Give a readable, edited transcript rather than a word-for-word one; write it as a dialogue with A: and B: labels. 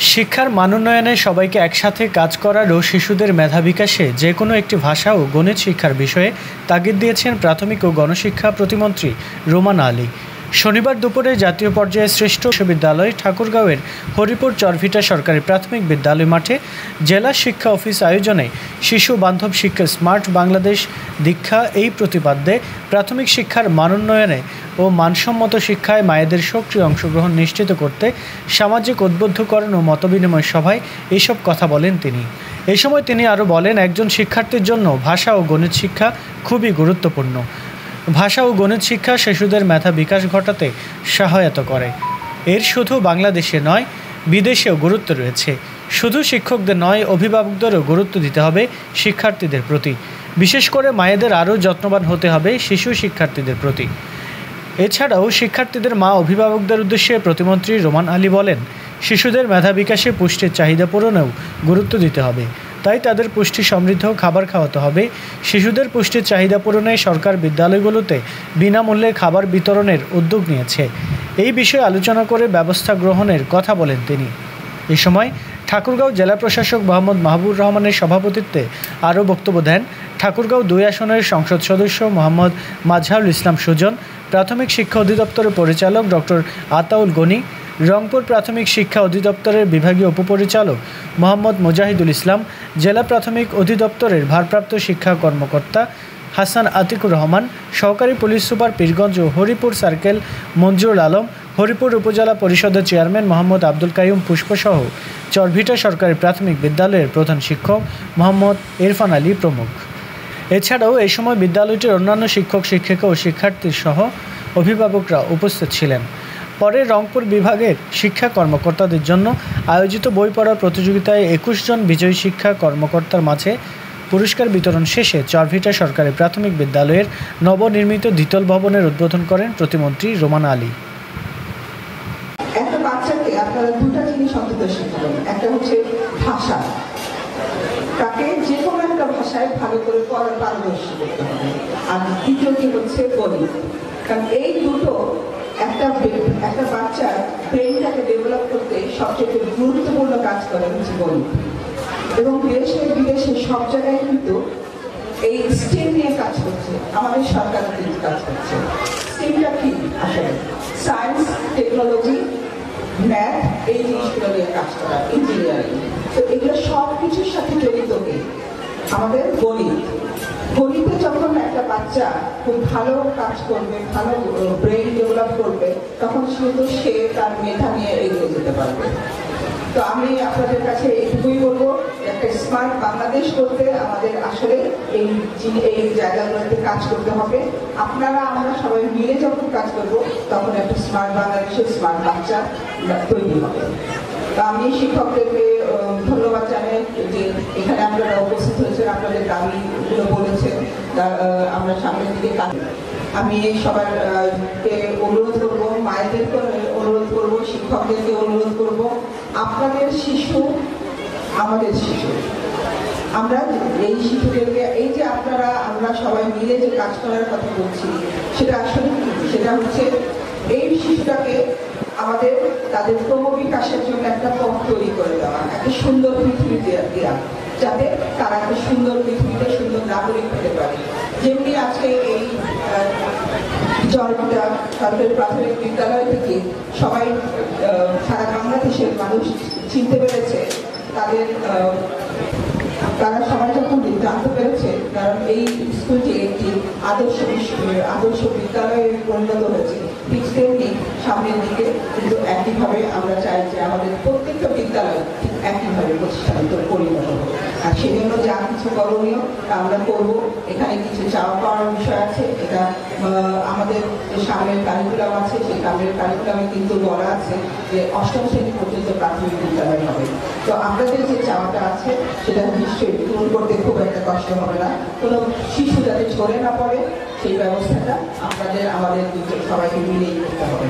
A: শিক্ষার মান উন্নয়নে সবাইকে একসাথে কাজ করার ও শিশুদের মেধা বিকাশে যে কোনো একটি ভাষা ও গণিত শিক্ষার বিষয়ে তাগিদ দিয়েছেন প্রাথমিক ও গণশিক্ষা প্রতিমন্ত্রী রোমানা আলী। শনিবার দুপুরে জাতীয় পর্যায়ে শ্রেষ্ঠ বিশ্ববিদ্যালয় ঠাকুরগাঁওয়ের হরিপুর চরভিটা সরকারি প্রাথমিক বিদ্যালয় মাঠে জেলা শিক্ষা অফিস আয়োজনে শিশু বান্ধব শিক্ষা স্মার্ট বাংলাদেশ দীক্ষা এই প্রতিপাদ্যে প্রাথমিক শিক্ষার মান উন্নয়নে ও মানসম্মত শিক্ষায় মায়েদের সক্রিয় অংশগ্রহণ নিশ্চিত করতে সামাজিক উদ্বুদ্ধকরণ ও মতবিনিময় সভায় এইসব কথা বলেন তিনি। এই সময় তিনি আরও বলেন, একজন শিক্ষার্থীর জন্য ভাষা ও গণিত শিক্ষা খুবই গুরুত্বপূর্ণ। ভাষা ও গণিত শিক্ষা শিশুদের মেধা বিকাশ ঘটাতে সহায়তা করে। এর শুধু বাংলাদেশে নয়, বিদেশেও গুরুত্ব রয়েছে। শুধু শিক্ষকদের নয়, অভিভাবকদেরও গুরুত্ব দিতে হবে শিক্ষার্থীদের প্রতি। বিশেষ করে মায়েদের আরও যত্নবান হতে হবে শিশু শিক্ষার্থীদের প্রতি। এছাড়াও শিক্ষার্থীদের মা অভিভাবকদের উদ্দেশ্যে প্রতিমন্ত্রী রোমানা আলী বলেন, শিশুদের মেধা বিকাশে পুষ্টির চাহিদা পূরণেও গুরুত্ব দিতে হবে। তাই তাদের পুষ্টি সমৃদ্ধ খাবার খাওয়াতে হবে। শিশুদের পুষ্টির চাহিদা পূরণে সরকার বিদ্যালয়গুলোতে বিনামূল্যে খাবার বিতরণের উদ্যোগ নিয়েছে। এই বিষয়ে আলোচনা করে ব্যবস্থা গ্রহণের কথা বলেন তিনি। এ সময় ঠাকুরগাঁও জেলা প্রশাসক মোহাম্মদ মাহবুবুর রহমানের সভাপতিত্বে আরও বক্তব্য দেন ঠাকুরগাঁও ২ আসনের সংসদ সদস্য মোহাম্মদ মাজহারুল ইসলাম সুজন, প্রাথমিক শিক্ষা অধিদপ্তরের পরিচালক ডক্টর আতাউল গনি, রংপুর প্রাথমিক শিক্ষা অধিদপ্তরের বিভাগীয় উপপরিচালক মোহাম্মদ মুজাহিদুল ইসলাম, জেলা প্রাথমিক অধিদপ্তরের ভারপ্রাপ্ত শিক্ষা কর্মকর্তা হাসান আতিকুর রহমান, সহকারী পুলিশ সুপার পীরগঞ্জ ও হরিপুর সার্কেল মঞ্জুরুল আলম, হরিপুর উপজেলা পরিষদের চেয়ারম্যান মোহাম্মদ আব্দুল কাইয়ুম পুষ্পসহ চরভিটা সরকারি প্রাথমিক বিদ্যালয়ের প্রধান শিক্ষক মোহাম্মদ ইরফান আলী প্রমুখ। এছাড়াও এই সময় বিদ্যালয়টির অন্যান্য শিক্ষক শিক্ষিকা ও শিক্ষার্থী সহ অভিভাবকরা উপস্থিত ছিলেন। পরে রংপুর বিভাগের শিক্ষা কর্মকর্তাদের জন্য আয়োজিত বই পড়ার প্রতিযোগিতায় ২১ জন বিজয়ী শিক্ষা কর্মকর্তার মাঝে পুরস্কার বিতরণ শেষে চরভিটা সরকারি প্রাথমিক বিদ্যালয়ের নবনির্মিত দ্বিতল ভবনের উদ্বোধন করেন প্রতিমন্ত্রী রোমানা আলী।
B: একটা বাচ্চাকে আপনারা দুটা জিনিস অন্তত শিখাবেন। একটা হচ্ছে ভাষা, তাকে যে কোনো একটা ভাষায় ভালো করে পড়ার পারদর্শী করতে হবে। আর দ্বিতীয়টি হচ্ছে গণিত। কারণ এই দুটো একটা বাচ্চার ব্রেনটাকে ডেভেলপ করতে সবচেয়ে গুরুত্বপূর্ণ কাজ করে হচ্ছে গণিত। এবং দেশে বিদেশে সব জায়গায় কিন্তু এই স্টেম নিয়ে কাজ করছে, আমাদের সরকার কিন্তু কাজ করছে। স্টেমটা কি? আসলে সায়েন্স, টেকনোলজি, ম্যাথ, এই জিনিসগুলো নিয়ে কাজ করা, ইঞ্জিনিয়ারিং। তো এগুলো সব কিছুর সাথে জড়িত আমাদের গণিত। গণিতে যখন একটা বাচ্চা খুব ভালো কাজ করবে, ভালো ব্রেন ডেভেলপ করবে, তখন শুধু সে তার মেধা নিয়ে এগিয়ে যেতে পারবে। তো আমি আপনাদের কাছে এইটুকুই বলবো, একটা স্মার্ট বাংলাদেশ করতে আমাদের আসলে এই জায়গাগুলোতে কাজ করতে হবে। আপনারা আমরা সবাই মিলে যখন কাজ করবো, তখন একটা স্মার্ট বাংলাদেশের স্মার্ট বাচ্চা তৈরি হবে। তো আমি শিক্ষকদেরকে ধন্যবাদ জানাই যে এখানে আপনারা উপস্থিত হয়েছেন, আপনাদের দাবিগুলো বলেছেন, আমরা সামনের দিকে কাজ। আমি সবাইকে অনুরোধ করবো, মায়েদেরকে অনুরোধ করবো, শিক্ষকদেরকে অনুরোধ করবো, আপনাদের শিশু আমাদের শিশু। আমরা এই শিশুদেরকে, এই যে আমরা সবাই মিলে যে কাজ করার কথা বলছি, সেটা আসলে সেটা হচ্ছে এই শিশুটাকে আমাদের তাদের ক্রমবিকাশের জন্য একটা পথ তৈরি করে দেওয়া, একটা সুন্দর পৃথিবী দেওয়া, যাতে তারা একটা সুন্দর পৃথিবীতে সুন্দর নাগরিক হতে পারে। যেমনি আজকে এই চরভিটা সরকারি প্রাথমিক বিদ্যালয় থেকে সবাই সারা বাংলাদেশের মানুষ চিনতে পেরেছে, তারা সবাই যখন জানতে পেরেছে, কারণ এই স্কুলটি একটি আদর্শ বিদ্যালয়ে পরিণত হয়েছে, ঠিক তেমনি সামনের দিকে কিন্তু একইভাবে আমরা চাই যে আমাদের প্রত্যেকটা বিদ্যালয় ঠিক একইভাবে প্রতিষ্ঠানিত পরিণত হবে। আর সেই জন্য যা কিছু করণীয় আমরা করবো। এখানে কিছু চাওয়া পাওয়ার বিষয় আছে। এটা আমাদের যে সামনের কারিকুলাম আছে, সেই সামনের কারিকুলামে কিন্তু বলা আছে যে ৮ম শ্রেণী পর্যন্ত প্রাথমিক বিদ্যালয় হবে। তো আমাদের যে চাওয়াটা আছে সেটা নিশ্চয়ই পূরণ করতে খুব একটা কষ্ট হবে না। কোনো শিশু যাতে ঝরে না পড়ে, সেই ব্যবস্থাটা আমাদের সবাইকে মিলেই করতে হবে।